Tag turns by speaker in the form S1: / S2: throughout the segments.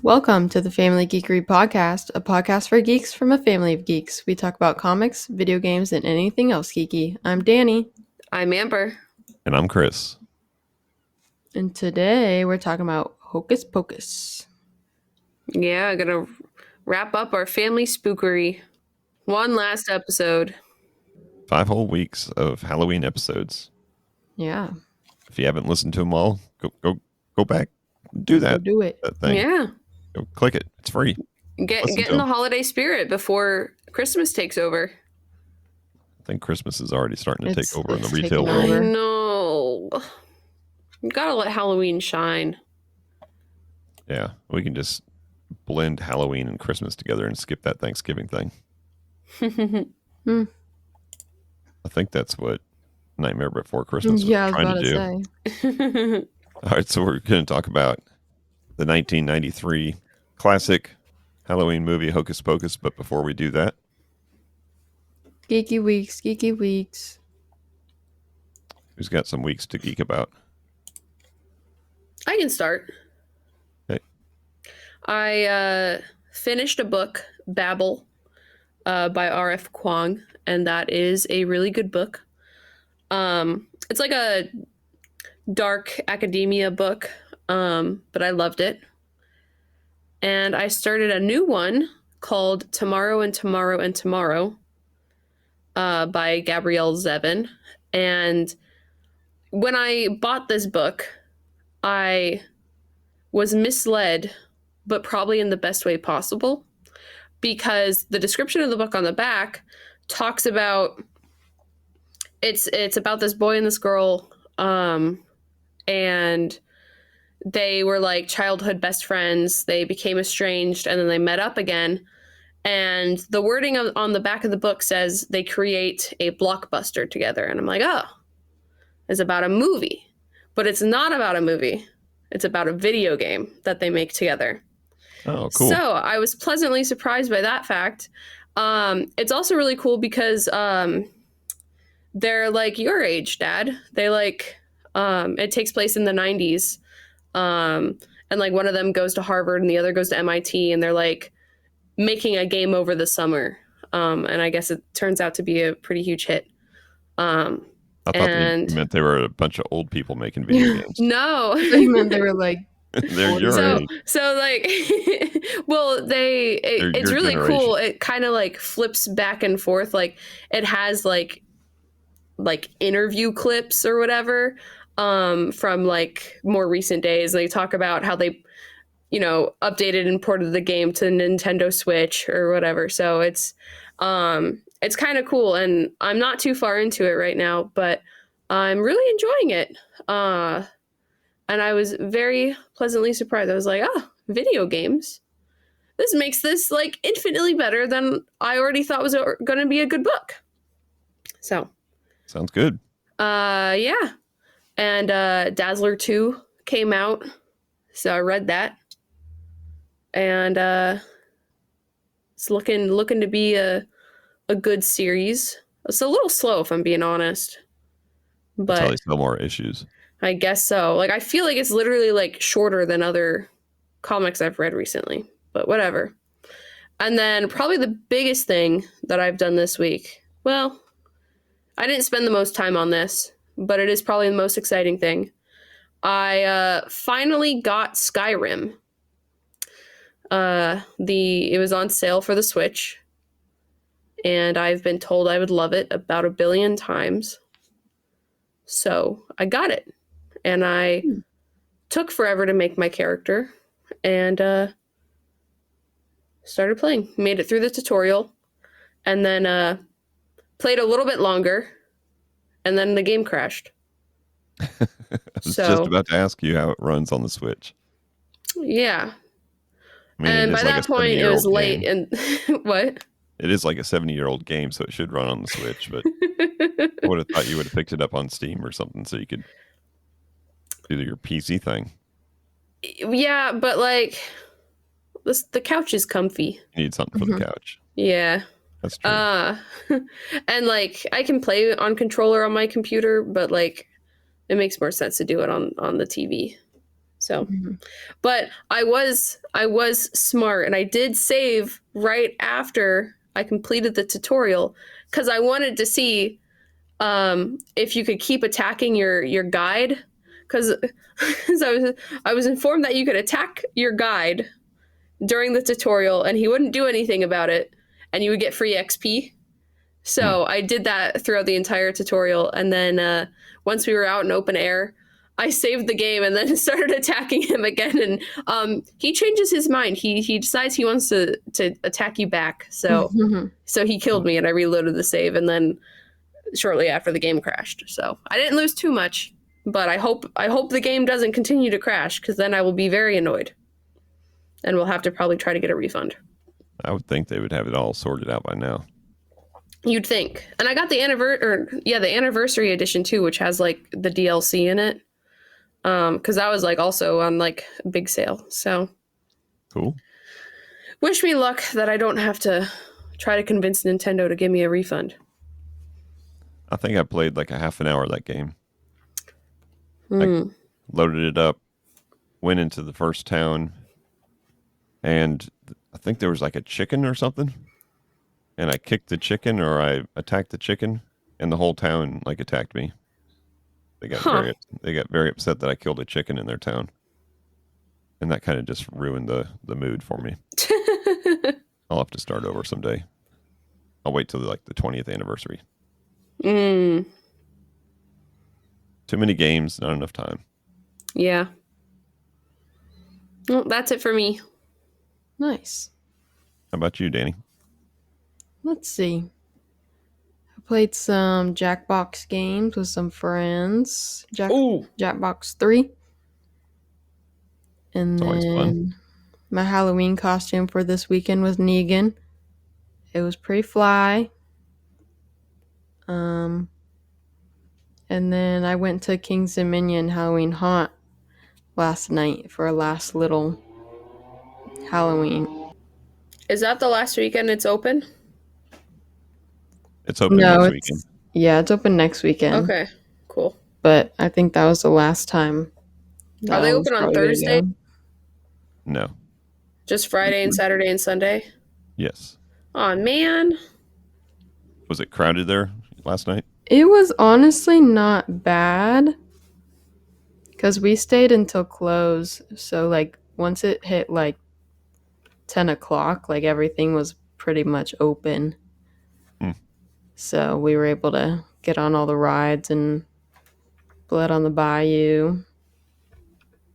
S1: Welcome to the Family Geekery Podcast, a podcast for geeks from a family of geeks. We talk about comics, video games, and anything else geeky. I'm Danny.
S2: I'm Amber.
S3: And I'm Chris.
S1: And today we're talking about Hocus Pocus.
S2: Yeah, I'm going to wrap up our FamilySpookery. One last episode.
S3: 5 whole weeks of Halloween episodes.
S1: Yeah.
S3: If you haven't listened to them all, go back. Do that.
S1: Go do it.
S3: That thing.
S2: Yeah.
S3: Go click it. It's free.
S2: Get in the holiday spirit before Christmas takes over.
S3: I think Christmas is already starting to take over in the
S1: it's
S3: retail
S1: taking
S3: world.
S1: over.
S2: I know. You gotta let Halloween shine.
S3: Yeah, we can just blend Halloween and Christmas together and skip that Thanksgiving thing. I think that's what Nightmare Before Christmas was trying to do. All right, so we're going to talk about the 1993 classic Halloween movie Hocus Pocus, but before we do that,
S1: Geeky weeks.
S3: who's got some weeks to geek about?
S2: I can start.
S3: Okay.
S2: I finished a book, Babel, by R.F. Kuang, and that is a really good book. It's like a dark academia book, but I loved it. And I started a new one called Tomorrow and Tomorrow and Tomorrow by Gabrielle Zevin. And when I bought this book, I was misled, but probably in the best way possible, because the description of the book on the back talks about it's about this boy and this girl, and they were like childhood best friends. They became estranged and then they met up again. And the wording on the back of the book says they create a blockbuster together. And I'm like, oh, it's about a movie. But it's not about a movie. It's about a video game that they make together.
S3: Oh, cool.
S2: So I was pleasantly surprised by that fact. It's also really cool because they're like your age, Dad. They like, it takes place in the 90s. And like one of them goes to Harvard and the other goes to MIT, and they're like making a game over the summer. And I guess it turns out to be a pretty huge hit.
S3: I thought they meant they were a bunch of old people making video games.
S2: No.
S1: They meant they were like...
S3: They're your age.
S2: So like, well, it's really
S3: generation.
S2: cool. It kind of like flips back and forth. Like it has like interview clips or whatever. From like more recent days. They talk about how they, updated and ported the game to Nintendo Switch or whatever. So it's kind of cool, and I'm not too far into it right now, but I'm really enjoying it. And I was very pleasantly surprised. I was like, oh, video games. This makes this like infinitely better than I already thought was going to be a good book. So.
S3: Sounds good.
S2: Yeah. And Dazzler 2 came out, so I read that. And it's looking to be a good series. It's a little slow, if I'm being honest. But
S3: That's how they sell more issues.
S2: I guess so. Like, I feel like it's literally like shorter than other comics I've read recently, but whatever. And then probably the biggest thing that I've done this week, well, I didn't spend the most time on this, but it is probably the most exciting thing. I finally got Skyrim. It was on sale for the Switch, and I've been told I would love it about 1 billion times. So I got it, and I took forever to make my character, and started playing. Made it through the tutorial, and then played a little bit longer. And then the game crashed.
S3: I was just about to ask you how it runs on the Switch.
S2: Yeah.
S3: I mean,
S2: and by that point, it was late.
S3: Game.
S2: And what?
S3: It is like a 70-year-old game, so it should run on the Switch. But I would have thought you would have picked it up on Steam or something so you could do your PC thing.
S2: Yeah, but like, the couch is comfy.
S3: You need something for the couch.
S2: Yeah.
S3: That's true.
S2: And like I can play on controller on my computer, but like it makes more sense to do it on the TV. So, but I was smart, and I did save right after I completed the tutorial because I wanted to see if you could keep attacking your guide, because I was informed that you could attack your guide during the tutorial and he wouldn't do anything about it and you would get free XP. So I did that throughout the entire tutorial, and then once we were out in open air, I saved the game and then started attacking him again, and he changes his mind. He decides he wants to attack you back. So he killed me, and I reloaded the save, and then shortly after the game crashed. So I didn't lose too much, but I hope the game doesn't continue to crash, because then I will be very annoyed, and we'll have to probably try to get a refund.
S3: I would think they would have it all sorted out by now.
S2: You'd think. And I got the anniversary edition too, which has like the DLC in it. Because that was like also on like a big sale. So
S3: cool.
S2: Wish me luck that I don't have to try to convince Nintendo to give me a refund.
S3: I think I played like a half an hour of that game. I loaded it up, went into the first town, and I think there was like a chicken or something. And I kicked the chicken, or I attacked the chicken, and the whole town like attacked me. They got very upset that I killed a chicken in their town, and that kind of just ruined the mood for me. I'll have to start over someday. I'll wait till like the 20th anniversary. Too many games, not enough time.
S2: Yeah. Well, that's it for me.
S1: Nice.
S3: How about you, Danny?
S1: Let's see. I played some Jackbox games with some friends. Jackbox 3. And then my Halloween costume for this weekend was Negan. It was pretty fly. And then I went to King's Dominion Halloween Haunt last night for a last little Halloween.
S2: Is that the last weekend it's open?
S3: It's open next weekend.
S1: Yeah, it's open next weekend.
S2: Okay, cool.
S1: But I think that was the last time.
S2: Are they open on Thursday?
S3: No.
S2: Just Friday and Saturday and Sunday?
S3: Yes.
S2: Aw, man.
S3: Was it crowded there last night?
S1: It was honestly not bad, because we stayed until close. So like once it hit like 10 o'clock, like everything was pretty much open. So we were able to get on all the rides and Blood on the Bayou.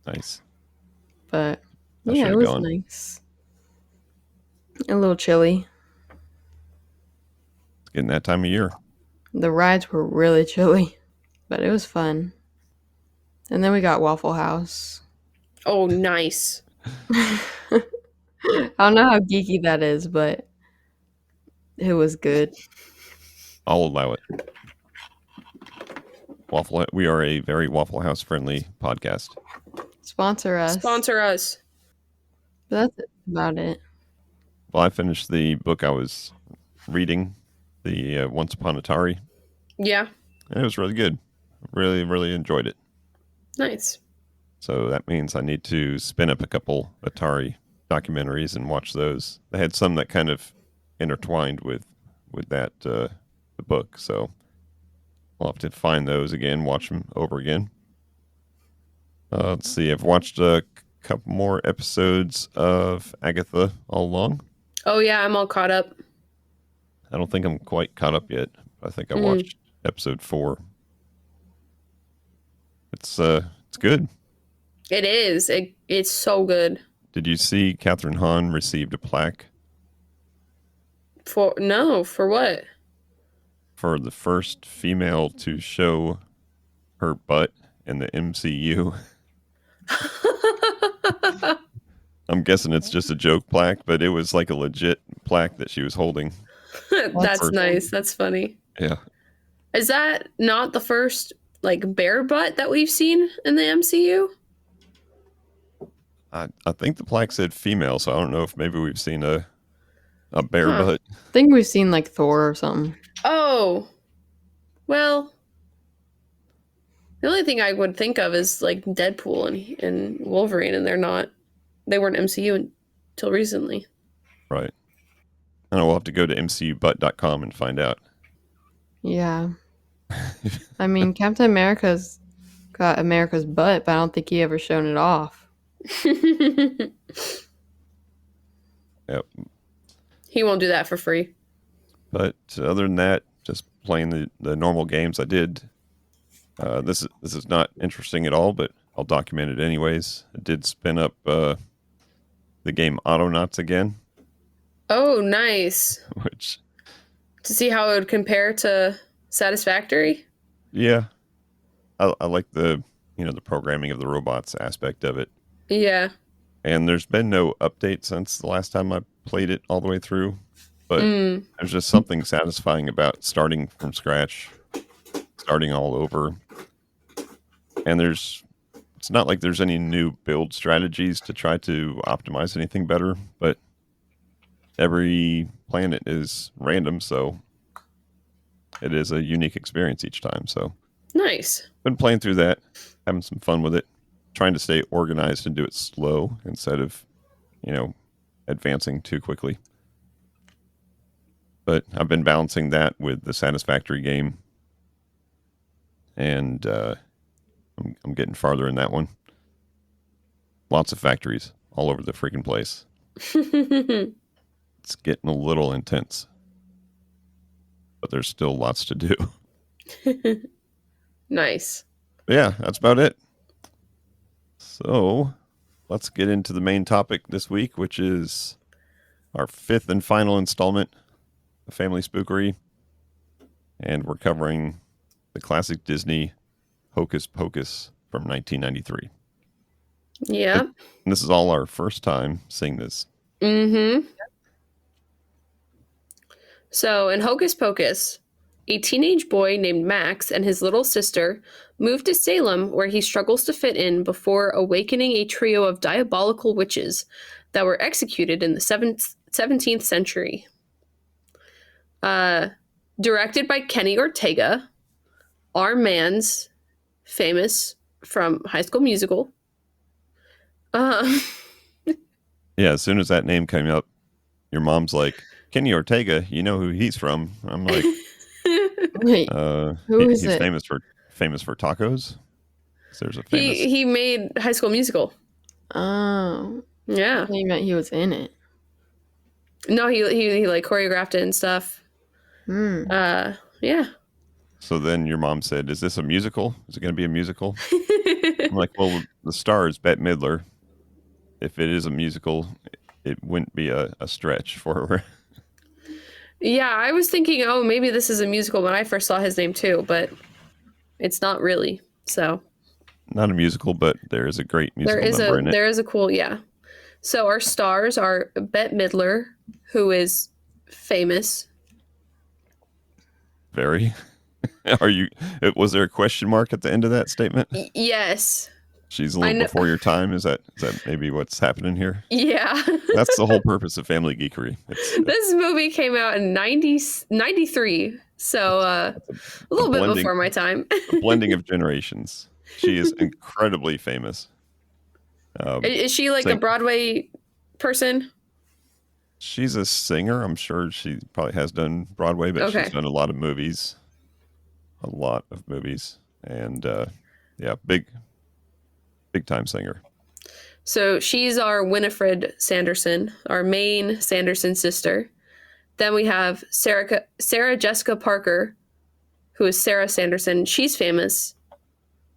S3: Nice.
S1: But yeah, it was nice. A little chilly.
S3: It's getting that time of year.
S1: The rides were really chilly, but it was fun. And then we got Waffle House.
S2: Oh, nice.
S1: I don't know how geeky that is, but it was good.
S3: I'll allow it. We are a very Waffle House friendly podcast.
S1: Sponsor us. But that's about it.
S3: Well, I finished the book I was reading, the Once Upon Atari.
S2: Yeah.
S3: And it was really good. Really, really enjoyed it.
S2: Nice.
S3: So that means I need to spin up a couple Atari documentaries and watch those. They had some that kind of intertwined with that the book, so I'll have to find those again, watch them over again. Let's see, I've watched a couple more episodes of Agatha all along.
S2: Oh yeah, I'm all caught up.
S3: I don't think I'm quite caught up yet. I think I watched episode 4. It's good.
S2: It is. It's so good.
S3: Did you see Catherine Hahn received a plaque?
S2: For what?
S3: For the first female to show her butt in the MCU. I'm guessing it's just a joke plaque, but it was like a legit plaque that she was holding.
S2: That's nice. That's funny.
S3: Yeah.
S2: Is that not the first like bare butt that we've seen in the MCU?
S3: I think the plaque said female, so I don't know if maybe we've seen a bare butt.
S1: I think we've seen like Thor or something.
S2: Oh. Well. The only thing I would think of is like Deadpool and Wolverine, and they weren't MCU until recently.
S3: Right. I know we'll have to go to mcubutt.com and find out.
S1: Yeah. I mean, Captain America's got America's butt, but I don't think he ever shown it off.
S3: Yep.
S2: He won't do that for free.
S3: But other than that, just playing the normal games I did. This is not interesting at all, but I'll document it anyways. I did spin up the game Autonauts again.
S2: Oh, nice.
S3: Which,
S2: to see how it would compare to Satisfactory?
S3: Yeah. I like the programming of the robots aspect of it.
S2: Yeah.
S3: And there's been no update since the last time I played it all the way through. But there's just something satisfying about starting from scratch, starting all over. And it's not like there's any new build strategies to try to optimize anything better, but every planet is random, so it is a unique experience each time. So
S2: nice.
S3: Been playing through that, having some fun with it, trying to stay organized and do it slow instead of, advancing too quickly. But I've been balancing that with the Satisfactory game, and I'm getting farther in that one. Lots of factories all over the freaking place. It's getting a little intense, but there's still lots to do.
S2: Nice.
S3: But yeah, that's about it. So let's get into the main topic this week, which is our 5th and final installment of Family Spookery. And we're covering the classic Disney Hocus Pocus from 1993.
S2: Yeah.
S3: And this is all our first time seeing this.
S2: Mm-hmm. So in Hocus Pocus, a teenage boy named Max and his little sister move to Salem, where he struggles to fit in before awakening a trio of diabolical witches that were executed in the 17th century. Directed by Kenny Ortega, our man's famous from High School Musical.
S3: Yeah, as soon as that name came up, your mom's like, Kenny Ortega, you know who he's from? I'm like,
S1: wait, who is
S3: he's
S1: it?
S3: famous for tacos. There's a famous.
S2: He made High School Musical.
S1: Oh,
S2: yeah.
S1: He meant he was in it.
S2: No, he like choreographed it and stuff. Yeah.
S3: So then your mom said, "Is this a musical? Is it going to be a musical?" I'm like, "Well, the star is Bette Midler. If it is a musical, it wouldn't be a stretch for her."
S2: Yeah, I was thinking, oh, maybe this is a musical when I first saw his name too, but it's not really. So
S3: not a musical, but there is a great musical number in it.
S2: There is a cool, yeah. So our stars are Bette Midler, who is famous.
S3: Very. Was there a question mark at the end of that statement?
S2: Yes.
S3: She's a little before your time. Is that maybe what's happening here?
S2: Yeah.
S3: That's the whole purpose of Family Geekery.
S2: This movie came out in 93, so a little bit before my time.
S3: A blending of generations. She is incredibly famous.
S2: Is she like a Broadway person?
S3: She's a singer. I'm sure she probably has done Broadway, but she's done a lot of movies. And yeah, big time singer.
S2: So she's our Winifred Sanderson, our main Sanderson sister. Then we have Sarah Jessica Parker, who is Sarah Sanderson. She's famous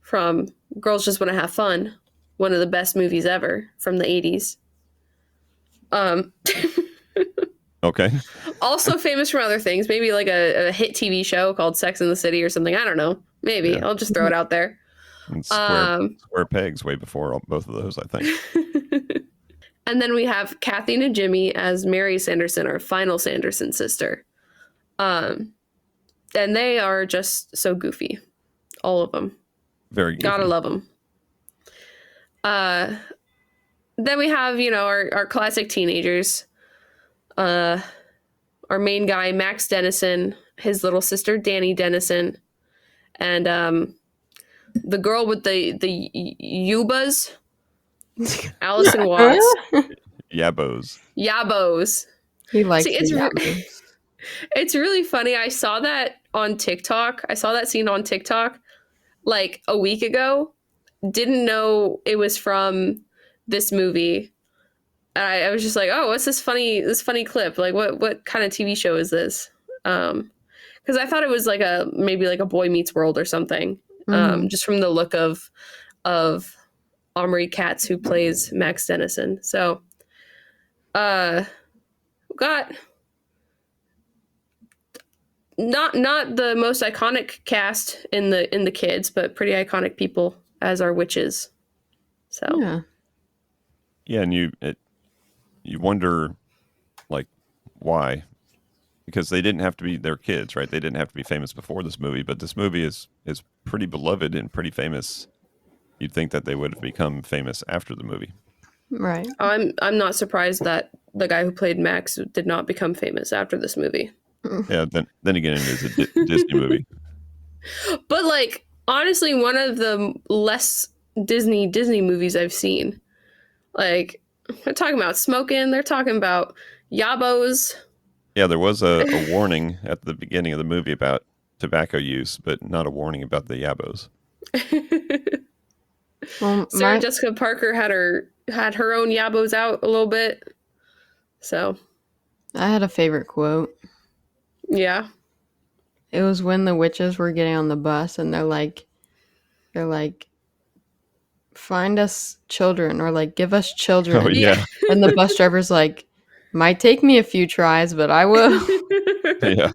S2: from Girls Just Want to Have Fun, one of the best movies ever from the 80s.
S3: Okay.
S2: Also famous from other things, maybe like a hit TV show called Sex and the City or something. I don't know. Maybe. Yeah. I'll just throw it out there.
S3: And Square Pegs way before both of those, I think.
S2: And then we have Kathy and Jimmy as Mary Sanderson, our final Sanderson sister. And they are just so goofy. All of them.
S3: Very goofy.
S2: Gotta love them. Then we have, our classic teenagers. Our main guy, Max Dennison, his little sister, Danny Dennison, and the girl with the Yubas, Allison Watts.
S3: Yabos.
S1: He likes
S2: See, it's really funny. I saw that on TikTok. I saw that scene on TikTok like a week ago. Didn't know it was from this movie. I was just like, oh, what's this funny clip? Like, what kind of TV show is this? Because I thought it was like maybe like a Boy Meets World or something. Just from the look of Omri Katz, who plays Max Dennison. So, got not the most iconic cast in the kids, but pretty iconic people as our witches. So
S3: yeah, and you wonder like why, because they didn't have to be their kids, right? They didn't have to be famous before this movie, but this movie is pretty beloved and pretty famous. You'd think that they would have become famous after the movie,
S1: right?
S2: I'm not surprised that the guy who played Max did not become famous after this movie.
S3: Yeah, then again, it is a Disney movie.
S2: But like, honestly, one of the less Disney movies I've seen. Like, they're talking about smoking. They're talking about yabos.
S3: Yeah, there was a warning at the beginning of the movie about tobacco use, but not a warning about the yabos.
S2: Well, Sarah Jessica Parker had her own yabos out a little bit. So
S1: I had a favorite quote.
S2: Yeah.
S1: It was when the witches were getting on the bus and they're like, find us children, or like, give us children.
S3: Oh, yeah.
S1: And the bus driver's like, might take me a few tries, but I will.
S3: Yeah.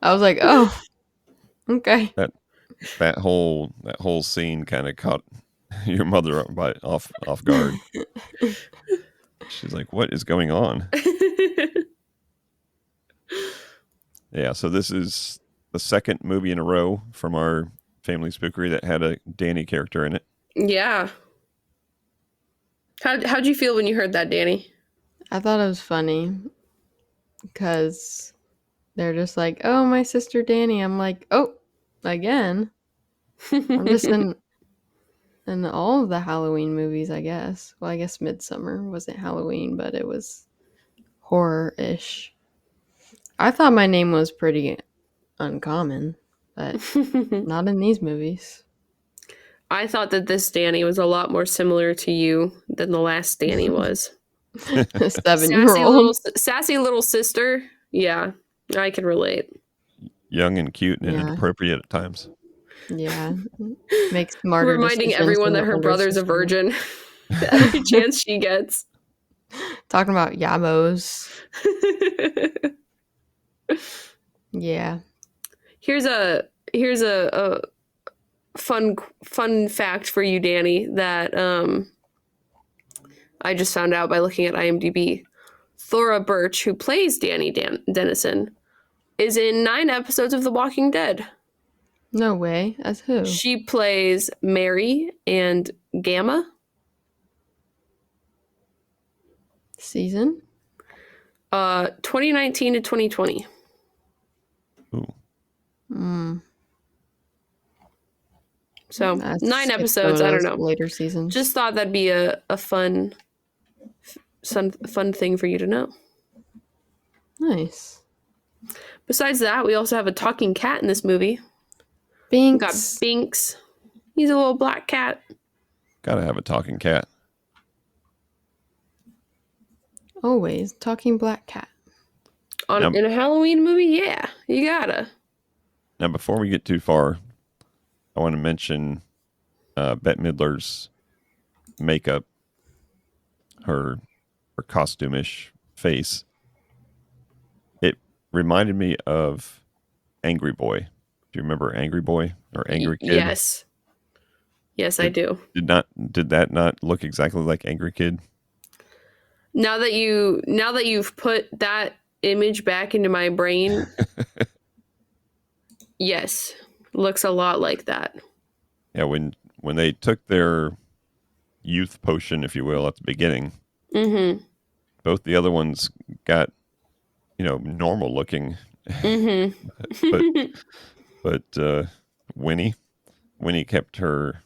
S1: I was like, oh, okay.
S3: That whole scene kind of caught your mother off guard. She's like, what is going on? Yeah, so this is the second movie in a row from our Family Spookery that had a Danny character in it.
S2: Yeah. How'd you feel when you heard that, Danny?
S1: I thought it was funny because they're just like, oh, my sister Danny. I'm like, oh, again. I'm just in all of the Halloween movies, I guess. Well, I guess Midsummer wasn't Halloween, but it was horror-ish. I thought my name was pretty uncommon, but not in these movies.
S2: I thought that this Danny was a lot more similar to you than the last Danny was.
S1: A 7-year-old.
S2: Sassy little sister. Yeah, I can relate.
S3: Young and cute and inappropriate at times.
S1: Yeah. Makes smarter
S2: reminding everyone that her brother's sister. A virgin every chance she gets.
S1: Talking about yabos. Yeah.
S2: Here's a fun fact for you, Danny, that I just found out by looking at IMDb. Thora Birch, who plays Danny Dennison, is in 9 episodes of The Walking Dead.
S1: No way. As who?
S2: She plays Mary and Gamma.
S1: Season?
S2: 2019 to 2020.
S3: Ooh.
S2: So that's 9 episodes. I don't know.
S1: Later seasons.
S2: Just thought that'd be a fun thing for you to know.
S1: Nice.
S2: Besides that, we also have a talking cat in this movie.
S1: Binks.
S2: We got Binks. He's a little black cat.
S3: Gotta have a talking cat.
S1: Always talking black cat.
S2: In a Halloween movie, yeah, you gotta.
S3: Now, before we get too far, I want to mention Bette Midler's makeup, her costume-ish face. It reminded me of Angry Boy. Do you remember Angry Boy or Angry Kid?
S2: Yes. Yes, I do.
S3: Did that not look exactly like Angry Kid?
S2: Now that you've put that image back into my brain, yes, looks a lot like that.
S3: Yeah, when they took their youth potion, if you will, at the beginning, both the other ones got, normal looking, but Winnie, Winnie kept her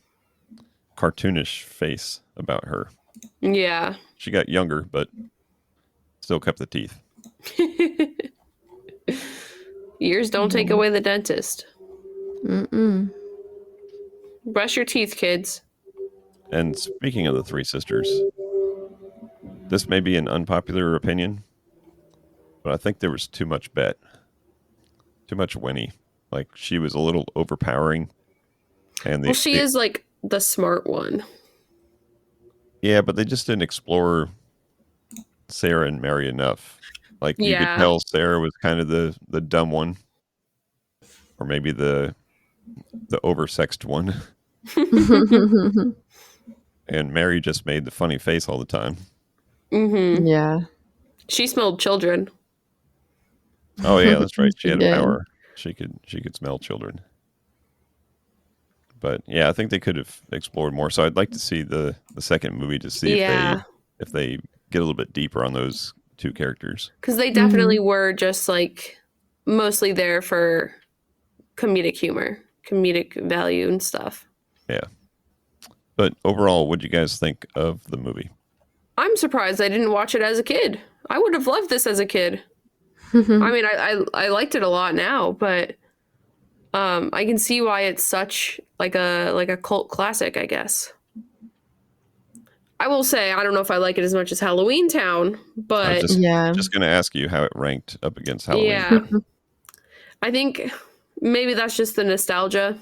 S3: cartoonish face about her.
S2: Yeah.
S3: She got younger, but still kept the teeth.
S2: Years don't take away the dentist.
S1: Mm-mm.
S2: Brush your teeth, kids.
S3: And speaking of the three sisters, this may be an unpopular opinion, but I think there was too much Bet. Too much Winnie. Like, she was a little overpowering. And
S2: she is like the smart one.
S3: Yeah, but they just didn't explore Sarah and Mary enough. Like, you could tell Sarah was kind of the dumb one. Or maybe the oversexed one. And Mary just made the funny face all the time.
S2: Mm-hmm.
S1: Yeah.
S2: She smelled children.
S3: Oh yeah, that's right. She had a power. She could smell children. But yeah, I think they could have explored more. So I'd like to see the second movie to see if they get a little bit deeper on those two characters.
S2: Because they definitely were just like mostly there for comedic humor, comedic value and stuff.
S3: Yeah. But overall, what do you guys think of the movie?
S2: I'm surprised I didn't watch it as a kid. I would have loved this as a kid. I mean, I liked it a lot now, but I can see why it's such like a cult classic, I guess. I will say I don't know if I like it as much as Halloween Town, but
S3: I was just going to ask you how it ranked up against Halloween.
S2: Yeah, I think maybe that's just the nostalgia,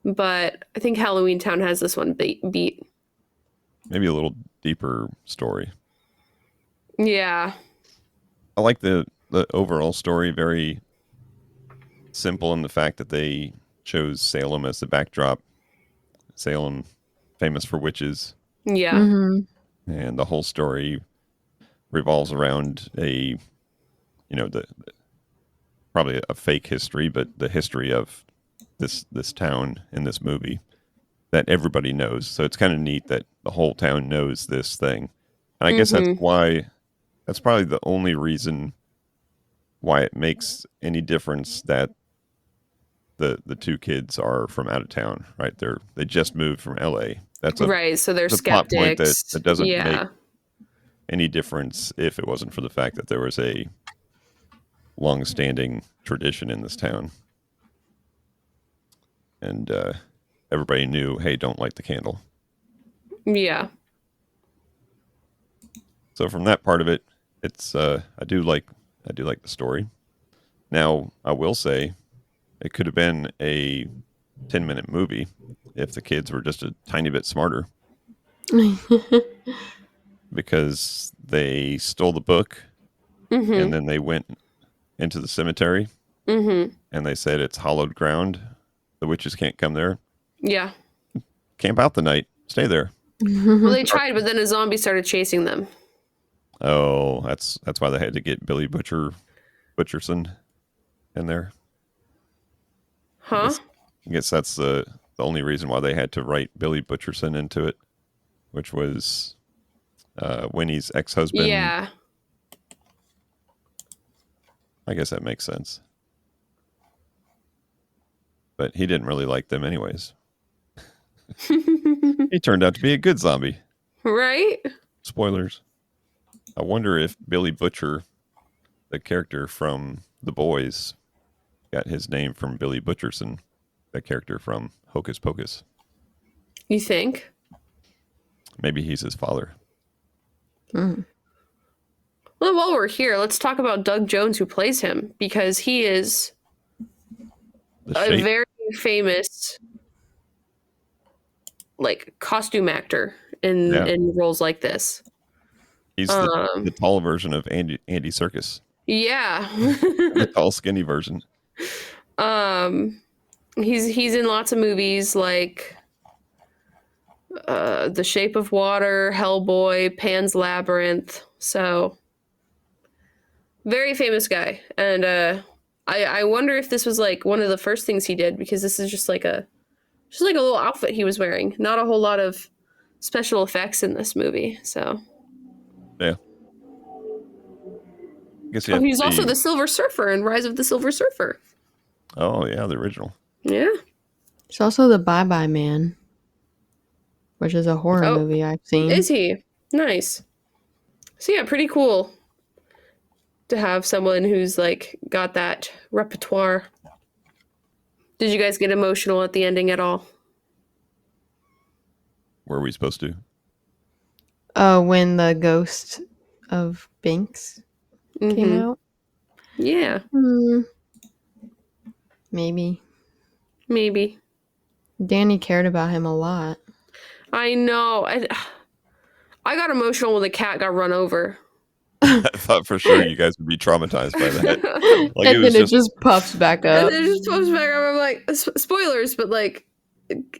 S2: but I think Halloween Town has this one beat.
S3: Maybe a little deeper story.
S2: Yeah,
S3: I like the overall story. Very simple in the fact that they chose Salem as the backdrop. Salem, famous for witches.
S2: Yeah.
S3: And the whole story revolves around probably a fake history, but the history of this town in this movie that everybody knows. So it's kind of neat that the whole town knows this thing. And I guess that's probably the only reason why it makes any difference that the two kids are from out of town, right? They just moved from LA. That's
S2: right. So they're skeptics.
S3: Plot point that doesn't make any difference if it wasn't for the fact that there was a long-standing tradition in this town, and everybody knew, hey, don't light the candle.
S2: Yeah.
S3: So from that part of it, it's I do like the story. Now I will say, it could have been a 10-minute movie if the kids were just a tiny bit smarter. Because they stole the book and then they went into the cemetery and they said it's hallowed ground. The witches can't come there.
S2: Yeah.
S3: Camp out the night. Stay there.
S2: Well, they tried, but then a zombie started chasing them.
S3: Oh, that's why they had to get Billy Butcherson in there.
S2: Huh?
S3: I guess that's the only reason why they had to write Billy Butcherson into it, which was Winnie's ex-husband.
S2: Yeah.
S3: I guess that makes sense. But he didn't really like them anyways. He turned out to be a good zombie.
S2: Right?
S3: Spoilers. I wonder if Billy Butcher, the character from The Boys, got his name from Billy Butcherson, the character from Hocus Pocus.
S2: You think?
S3: Maybe he's his father.
S2: Well, while we're here, let's talk about Doug Jones, who plays him, because he is a very famous costume actor in roles like this.
S3: He's the tall version of Andy Serkis.
S2: Yeah.
S3: The tall, skinny version.
S2: He's in lots of movies like The Shape of Water, Hellboy, Pan's Labyrinth. So very famous guy. And I wonder if this was like one of the first things he did, because this is just like a little outfit he was wearing. Not a whole lot of special effects in this movie. So
S3: yeah.
S2: He's also the Silver Surfer in Rise of the Silver Surfer.
S3: Oh yeah, the original.
S2: Yeah.
S1: There's also the Bye Bye Man, which is a horror movie I've seen.
S2: Is he? Nice. So yeah, pretty cool to have someone who's like got that repertoire. Did you guys get emotional at the ending at all?
S3: Were we supposed to?
S1: When the ghost of Binks came out?
S2: Yeah.
S1: Maybe.
S2: Danny
S1: cared about him a lot.
S2: I know. I got emotional when the cat got run over.
S3: I thought for sure you guys would be traumatized by that.
S1: Like, and then it just puffs back up.
S2: And then it just puffs back up. I'm like, spoilers, but like,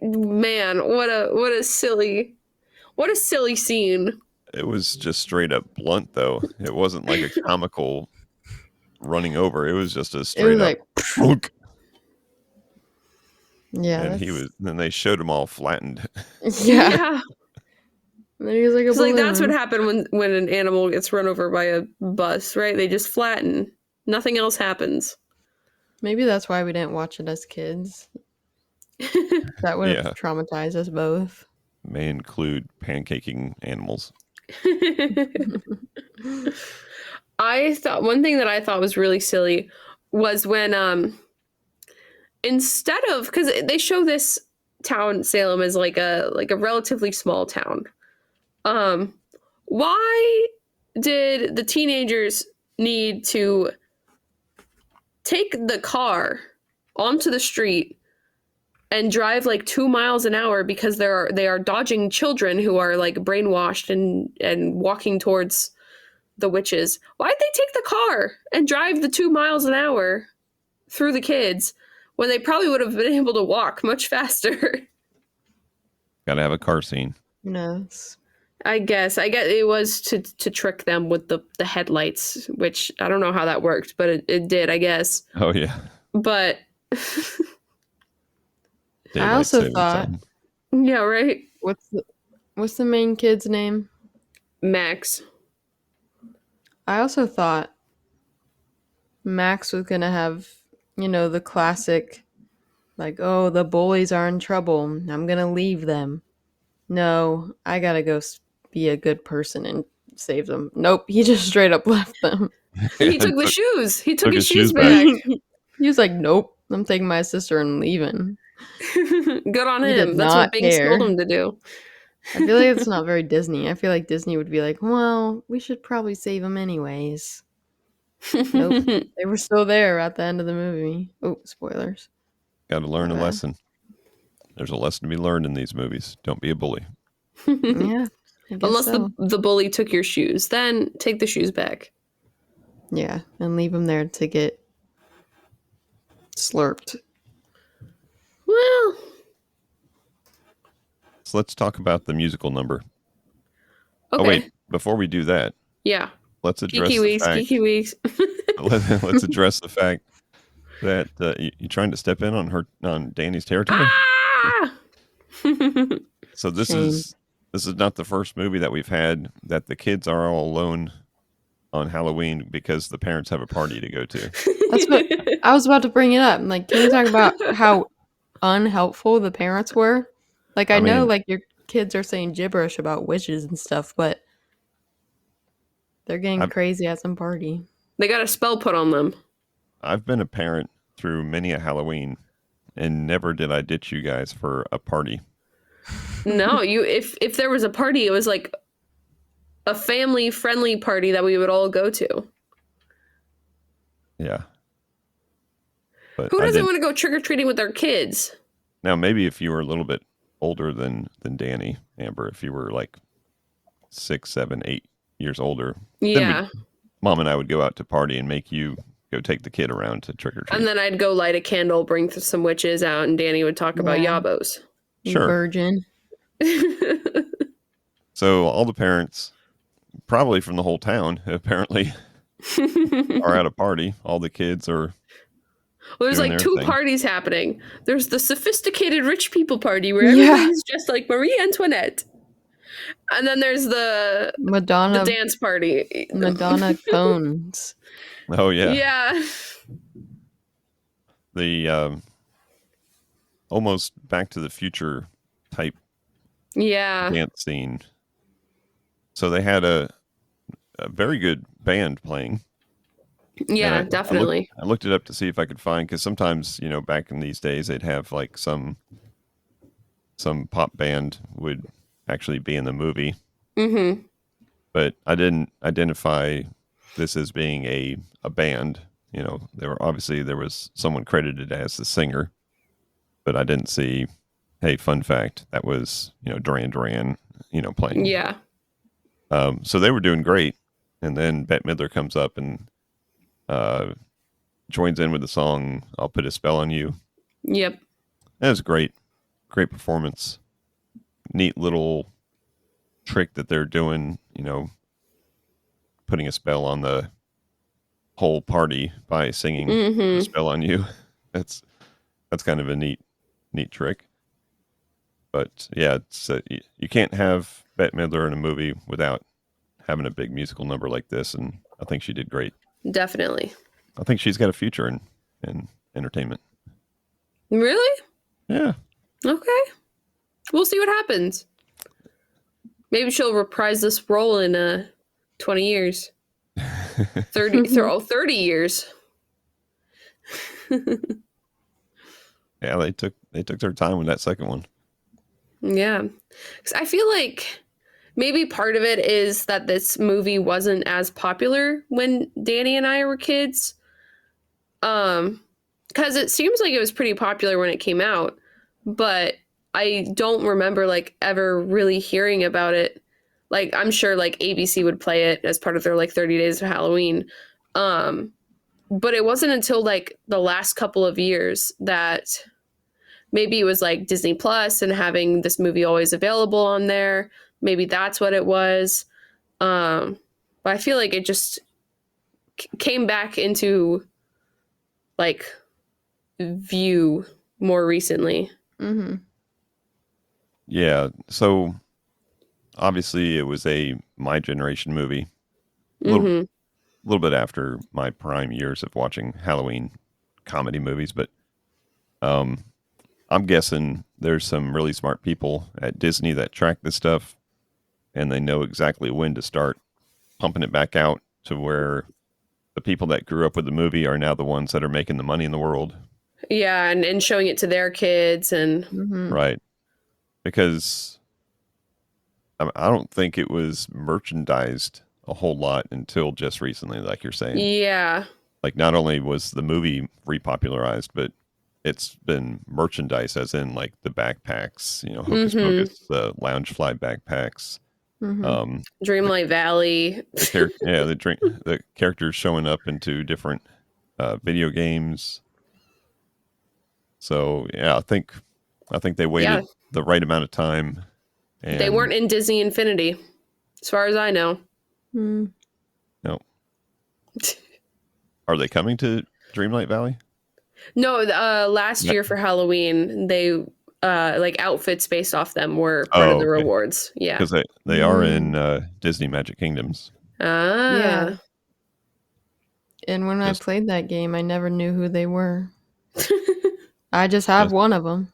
S2: man, what a silly scene.
S3: It was just straight up blunt, though. It wasn't like a comical running over. It was just a straight up like,
S1: yeah.
S3: And then they showed him all flattened.
S2: Yeah.
S1: And then he was like a balloon.
S2: Like that's what happened when an animal gets run over by a bus, right? They just flatten. Nothing else happens.
S1: Maybe that's why we didn't watch it as kids. That would have traumatized us both.
S3: May include pancaking animals.
S2: I thought one thing that I thought was really silly was when instead of, because they show this town Salem as like a relatively small town. Why did the teenagers need to take the car onto the street and drive like 2 miles an hour because they are dodging children who are like brainwashed and walking towards the witches? Why'd they take the car and drive the 2 miles an hour through the kids when they probably would have been able to walk much faster?
S3: Gotta have a car scene.
S1: No.
S2: I guess it was to trick them with the headlights, which I don't know how that worked, but it did, I guess.
S3: Oh yeah.
S2: But
S1: I also thought,
S2: yeah, right.
S1: What's the main kid's name?
S2: Max.
S1: I also thought Max was gonna have, the classic, like, oh, the bullies are in trouble, I'm gonna leave them. No, I gotta go be a good person and save them. Nope, he just straight up left them.
S2: He took the shoes. He took his shoes back.
S1: He was like, nope, I'm taking my sister and leaving.
S2: Good on him. That's what Binks told him to do.
S1: I feel like it's not very Disney. I feel like Disney would be like, well, we should probably save them anyways. Nope. They were still there at the end of the movie. Oh, spoilers.
S3: Gotta learn a lesson. There's a lesson to be learned in these movies. Don't be a bully.
S1: Yeah.
S2: Unless the bully took your shoes, then take the shoes back.
S1: Yeah, and leave them there to get slurped.
S2: Well.
S3: So let's talk about the musical number.
S2: Okay.
S3: Oh, wait. Before we do that.
S2: Yeah.
S3: Let's address
S2: Geeky Weeks.
S3: Let's address the fact that you're trying to step in on Danny's territory.
S2: Ah!
S3: So this is not the first movie that we've had that the kids are all alone on Halloween because the parents have a party to go to.
S1: That's what I was about to bring it up. Like, can we talk about how unhelpful the parents were? Like, I know, like, your kids are saying gibberish about witches and stuff, but they're getting crazy at some party.
S2: They got a spell put on them.
S3: I've been a parent through many a Halloween, and never did I ditch you guys for a party.
S2: No, if there was a party, it was like a family-friendly party that we would all go to.
S3: Yeah. But
S2: who doesn't want to go trick-or-treating with their kids?
S3: Now, maybe if you were a little bit older than Danny, Amber, if you were like 6, 7, 8 years older.
S2: Yeah.
S3: Mom and I would go out to party and make you go take the kid around to trick-or-treat.
S2: And then I'd go light a candle, bring some witches out, and Danny would talk about yabos.
S3: Sure.
S1: Virgin.
S3: So all the parents, probably from the whole town, apparently are at a party. All the kids are.
S2: Well, there's like two parties happening. There's the sophisticated rich people party where everybody's dressed like Marie Antoinette. And then there's the
S1: Madonna
S2: the dance party.
S1: Madonna cones.
S3: Oh, yeah.
S2: Yeah.
S3: The almost Back to the Future type dance scene. So they had a very good band playing.
S2: Yeah, definitely.
S3: I looked it up to see if I could find, because sometimes, back in these days, they'd have like some pop band would actually be in the movie.
S2: Mm-hmm.
S3: But I didn't identify this as being a band. There was someone credited as the singer, but I didn't see, hey, fun fact, that was, Duran Duran, playing.
S2: Yeah.
S3: So they were doing great. And then Bette Midler comes up and joins in with the song, I'll Put a Spell on You.
S2: Yep.
S3: That was great. Great performance. Neat little trick that they're doing, putting a spell on the whole party by singing a spell on you. That's kind of a neat trick. But yeah, it's you can't have Bette Midler in a movie without having a big musical number like this, and I think she did great.
S2: Definitely.
S3: I think she's got a future in entertainment.
S2: Really?
S3: Yeah.
S2: Okay. We'll see what happens. Maybe she'll reprise this role in 20 years. 30 years.
S3: Yeah, they took their time with that second one.
S2: Yeah. 'Cause I feel like maybe part of it is that this movie wasn't as popular when Danny and I were kids. Because it seems like it was pretty popular when it came out, but I don't remember like ever really hearing about it. Like I'm sure like ABC would play it as part of their like 30 Days of Halloween. But it wasn't until like the last couple of years that maybe it was like Disney Plus and having this movie always available on there. Maybe that's what it was. But I feel like it just came back into like view more recently.
S1: Mm-hmm.
S3: Yeah. So obviously it was a my generation movie. A little bit after my prime years of watching Halloween comedy movies, but I'm guessing there's some really smart people at Disney that track this stuff, and they know exactly when to start pumping it back out to where the people that grew up with the movie are now the ones that are making the money in the world.
S2: Yeah, and showing it to their kids and
S3: right, because I don't think it was merchandised a whole lot until just recently, like you're saying.
S2: Yeah.
S3: Like not only was the movie repopularized, but it's been merchandise, as in like the backpacks, Hocus Pocus, the Loungefly backpacks,
S2: Dreamlight Valley.
S3: The characters showing up into different video games. So yeah, I think they waited the right amount of time. And
S2: they weren't in Disney Infinity, as far as I know.
S3: No. Are they coming to Dreamlight Valley?
S2: No, last year for Halloween, they like outfits based off them were part of the rewards. Yeah,
S3: because they are in Disney Magic Kingdoms.
S1: Yeah. And when I played that game, I never knew who they were. I just have one of them.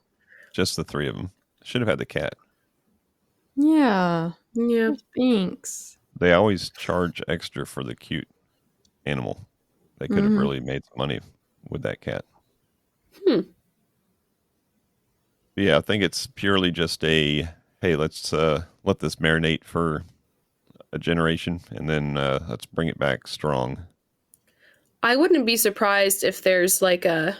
S3: Just the three of them. Should have had the cat.
S1: Yeah. Thanks.
S3: They always charge extra for the cute animal. They could have really made some money with that cat. Yeah, I think it's purely just a, hey, let's let this marinate for a generation, and then let's bring it back strong.
S2: I wouldn't be surprised if there's like a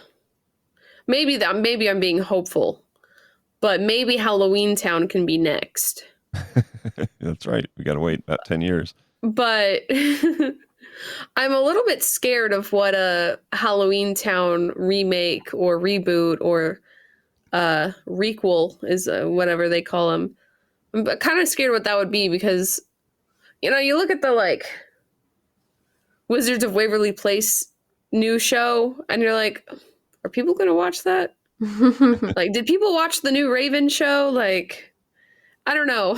S2: maybe I'm being hopeful, but maybe Halloween Town can be next.
S3: That's right. We got to wait about 10 years.
S2: But I'm a little bit scared of what a Halloween Town remake or reboot or requel is, whatever they call them. I'm kind of scared what that would be because, you look at the like Wizards of Waverly Place new show and you're like, are people going to watch that? Like, did people watch the new Raven show? Like, I don't know.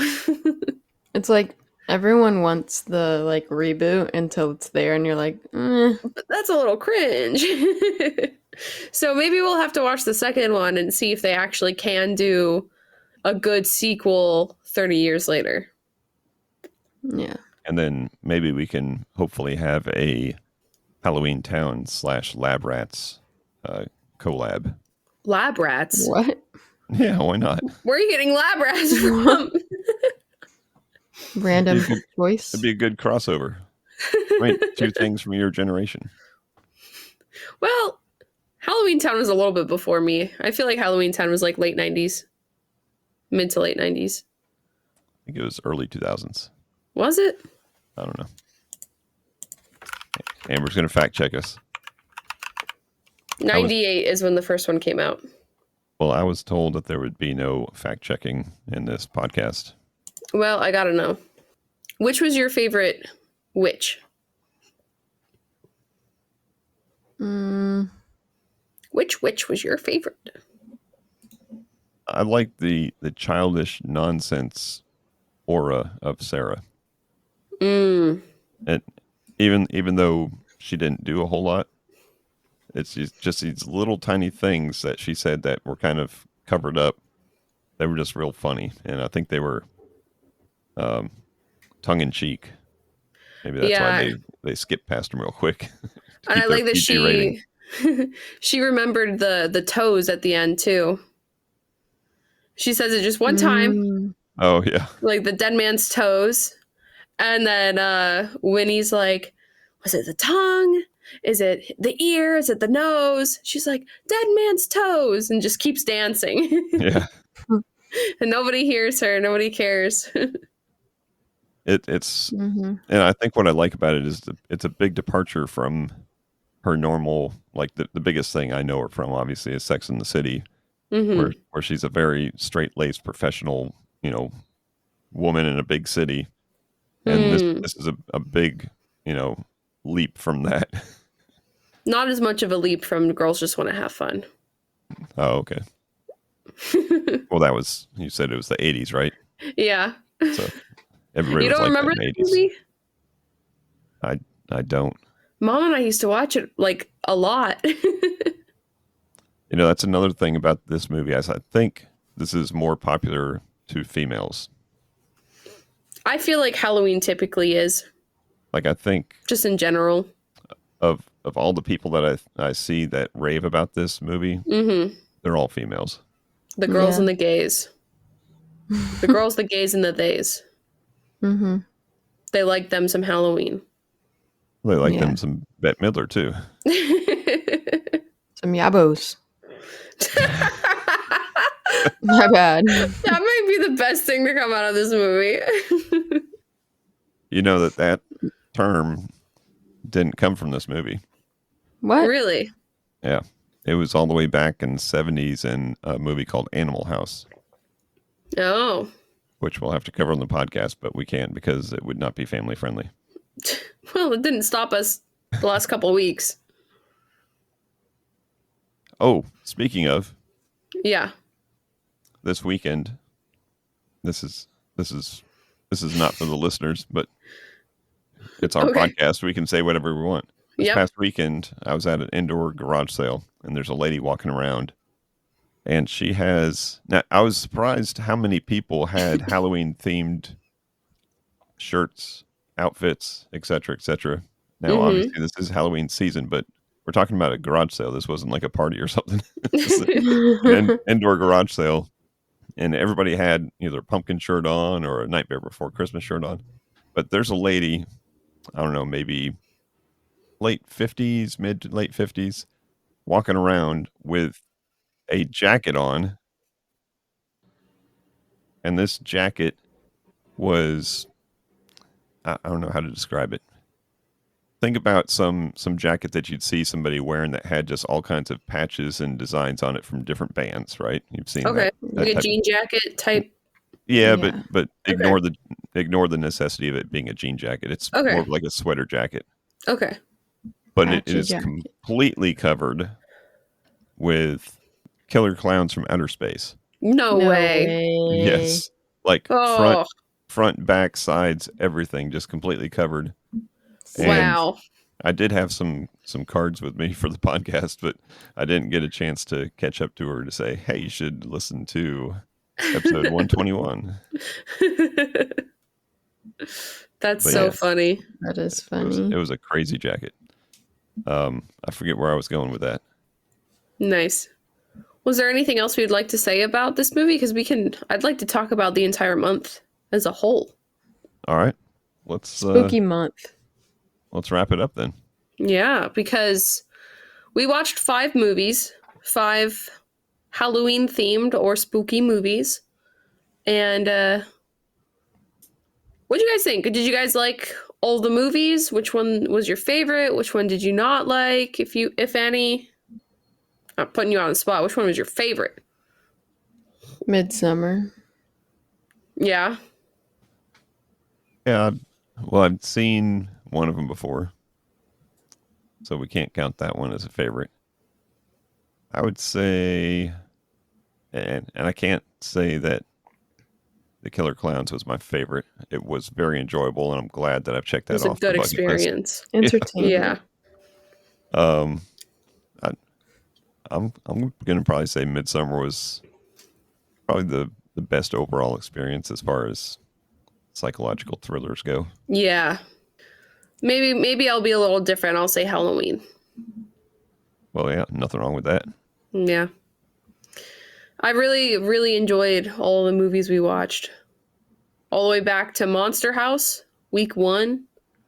S1: It's like everyone wants the like reboot until it's there and you're like,
S2: But that's a little cringe. So maybe we'll have to watch the second one and see if they actually can do a good sequel 30 years later.
S1: Yeah.
S3: And then maybe we can hopefully have a Halloween Town / Lab Rats collab.
S2: Lab rats?
S1: What?
S3: Yeah, why not?
S2: Where are you getting lab rats from?
S1: Random choice.
S3: It'd be a good crossover. Right, 2 things from your generation.
S2: Well, Halloween Town was a little bit before me. I feel like Halloween Town was like late 90s. Mid to late 90s.
S3: I think it was early 2000s.
S2: Was it?
S3: I don't know. Amber's going to fact check us.
S2: 98 is when the first one came out.
S3: Well, I was told that there would be no fact checking in this podcast.
S2: Well, I gotta know. Which was your favorite witch? Which witch was your favorite?
S3: I like the childish nonsense aura of Sarah. And even though she didn't do a whole lot, it's just these little tiny things that she said that were kind of covered up. They were just real funny, and I think they were tongue in cheek. Maybe that's why they skipped past them real quick.
S2: And I like that she remembered the toes at the end too. She says it just one time.
S3: Oh yeah,
S2: like the dead man's toes, and then Winnie's like, "Was it the tongue? Is it the ear? Is it the nose?" She's like, "Dead man's toes," and just keeps dancing.
S3: Yeah.
S2: And nobody hears her. Nobody cares.
S3: It's and I think what I like about it is it's a big departure from her normal, like the biggest thing I know her from obviously is Sex and the City, where she's a very straight-laced professional, woman in a big city. And this is a big, leap from that.
S2: Not as much of a leap from Girls Just Want to Have Fun.
S3: Oh, okay. Well, you said it was the 80s, right?
S2: Yeah.
S3: So everybody
S2: you don't
S3: was like
S2: remember
S3: that
S2: that movie?
S3: I don't.
S2: Mom and I used to watch it like a lot.
S3: That's another thing about this movie. I think this is more popular to females.
S2: I feel like Halloween typically is.
S3: Like, I think
S2: just in general
S3: of all the people that I see that rave about this movie, they're all females.
S2: The girls and the gays. The girls, the gays, and the theys. They like them some Halloween.
S3: They like them some Bette Midler too.
S1: Some yabos. My bad.
S2: That might be the best thing to come out of this movie.
S3: You know that term didn't come from this movie.
S1: What?
S2: Really?
S3: Yeah. It was all the way back in the 70s in a movie called Animal House.
S2: Oh.
S3: Which we'll have to cover on the podcast, but we can't because it would not be family friendly.
S2: Well, it didn't stop us the last couple of weeks.
S3: Oh, speaking of.
S2: Yeah.
S3: This weekend, this is not for the listeners, but it's our podcast. We can say whatever we want. This past weekend, I was at an indoor garage sale, and there's a lady walking around, and she has. Now, I was surprised how many people had Halloween-themed shirts, outfits, etc., etc. Now, obviously, this is Halloween season, but we're talking about a garage sale. This wasn't like a party or something. An indoor garage sale, and everybody had either a pumpkin shirt on or a Nightmare Before Christmas shirt on. But there's a lady, I don't know, maybe late 50s, mid to late 50s, walking around with a jacket on. And this jacket was, I don't know how to describe it. Think about some jacket that you'd see somebody wearing that had just all kinds of patches and designs on it from different bands, right? You've seen that
S2: like a jean jacket type.
S3: Yeah, but ignore the necessity of it being a jean jacket. It's more of like a sweater jacket.
S2: Okay.
S3: But it is completely covered with killer clowns from outer space.
S2: No way.
S3: Yes. Like front, back, sides, everything just completely covered.
S2: Wow.
S3: I did have some cards with me for the podcast, but I didn't get a chance to catch up to her to say, hey, you should listen to episode 121.
S2: That's so funny.
S1: That is funny.
S3: It was a crazy jacket. I forget where I was going with that.
S2: Nice. Was there anything else we'd like to say about this movie? Because I'd like to talk about the entire month as a whole.
S3: All right.
S1: Spooky month.
S3: Let's wrap it up then.
S2: Yeah, because we watched 5 movies, 5 Halloween themed or spooky movies. And what do you guys think? Did you guys like all the movies? Which one was your favorite? Which one did you not like? If any? I'm putting you on the spot. Which one was your favorite?
S1: Midsummer.
S2: Yeah.
S3: Yeah. Well, I've seen one of them before, so we can't count that one as a favorite. I would say, and I can't say that The Killer Clowns was my favorite. It was very enjoyable, and I'm glad that I've checked that off.
S2: It was a good experience.
S1: Entertaining.
S2: Yeah.
S3: I'm going to probably say Midsummer was probably the best overall experience as far as psychological thrillers go.
S2: Yeah. Maybe I'll be a little different. I'll say Halloween.
S3: Well, yeah, nothing wrong with that.
S2: Yeah. I really, really enjoyed all the movies we watched. All the way back to Monster House, week 1.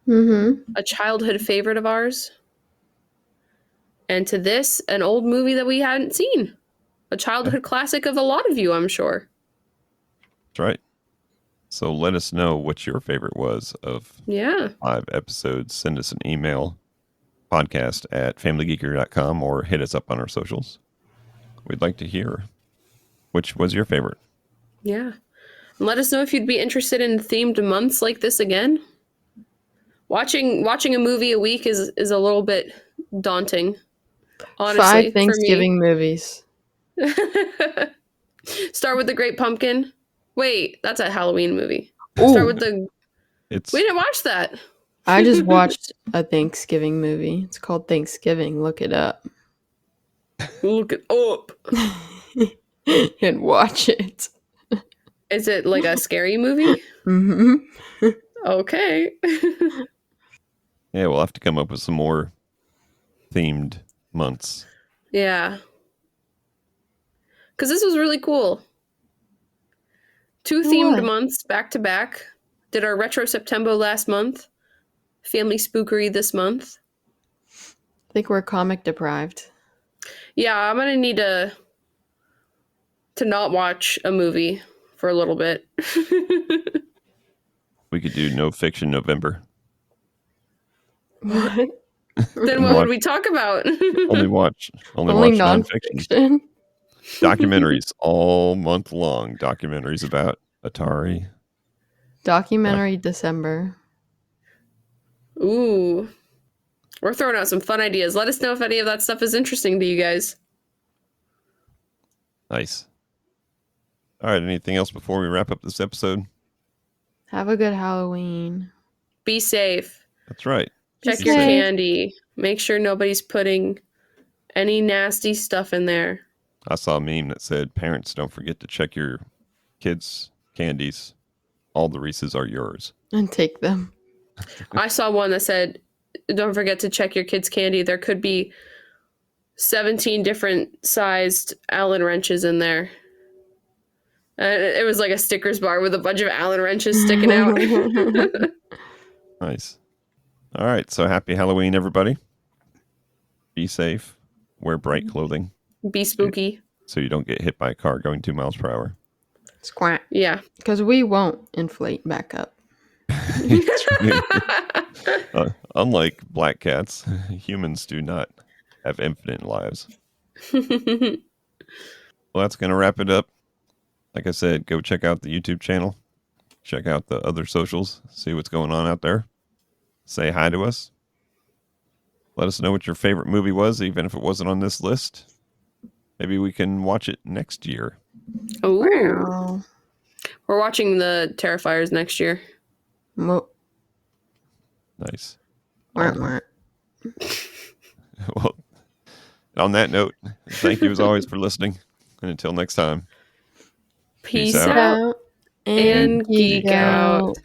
S1: Mm-hmm.
S2: A childhood favorite of ours. And to this, an old movie that we hadn't seen. A childhood classic of a lot of you, I'm sure.
S3: That's right. So let us know what your favorite was of 5 episodes. Send us an email, podcast@familygeekery.com, or hit us up on our socials. We'd like to hear which was your favorite.
S2: Yeah. And let us know if you'd be interested in themed months like this again. Watching a movie a week is a little bit daunting. Honestly,
S1: 5 Thanksgiving movies.
S2: Start with The Great Pumpkin. Wait, that's a Halloween movie.
S1: Ooh.
S2: Start with We didn't watch that.
S1: I just watched a Thanksgiving movie. It's called Thanksgiving. Look it up.
S2: Look it up.
S1: And watch it.
S2: Is it like a scary movie?
S1: Mm-hmm.
S2: Okay.
S3: Yeah, we'll have to come up with some more themed months.
S2: Yeah. Because this was really cool. 2 themed months back to back. Did our Retro September last month. Family Spookery this month.
S1: I think we're comic deprived.
S2: Yeah, I'm going to need to not watch a movie for a little bit.
S3: We could do No Fiction November.
S1: What?
S2: Then what would we talk about?
S3: Only watch nonfiction. Documentaries all month long. Documentaries about Atari.
S1: Documentary December.
S2: Ooh. We're throwing out some fun ideas. Let us know if any of that stuff is interesting to you guys.
S3: Nice. All right, anything else before we wrap up this episode?
S1: Have a good Halloween.
S2: Be safe.
S3: That's right.
S2: Check your candy. Make sure nobody's putting any nasty stuff in there.
S3: I saw a meme that said, parents, don't forget to check your kids' candies. All the Reese's are yours.
S1: And take them.
S2: I saw one that said, don't forget to check your kids' candy. There could be 17 different sized Allen wrenches in there. It was like a Stickers bar with a bunch of Allen wrenches sticking out.
S3: Nice. All right. So happy Halloween, everybody. Be safe. Wear bright clothing.
S2: Be spooky.
S3: So you don't get hit by a car going 2 miles per hour.
S1: Squat.
S2: Yeah.
S1: Because we won't inflate back up.
S3: Unlike black cats, humans do not have infinite lives. Well, that's going to wrap it up. Like I said, go check out the YouTube channel. Check out the other socials. See what's going on out there. Say hi to us. Let us know what your favorite movie was, even if it wasn't on this list. Maybe we can watch it next year.
S2: Oh,
S1: Wow.
S2: We're watching the Terrifiers next year.
S1: Mo-
S3: Nice.
S1: Wah, wah.
S3: Well, on that note, thank you as always for listening. And until next time,
S2: peace out and geek out.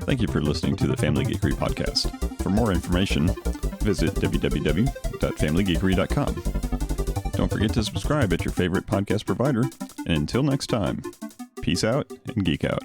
S3: Thank you for listening to the Family Geekery podcast. For more information, visit www.familygeekery.com. Don't forget to subscribe at your favorite podcast provider. And until next time, peace out and geek out.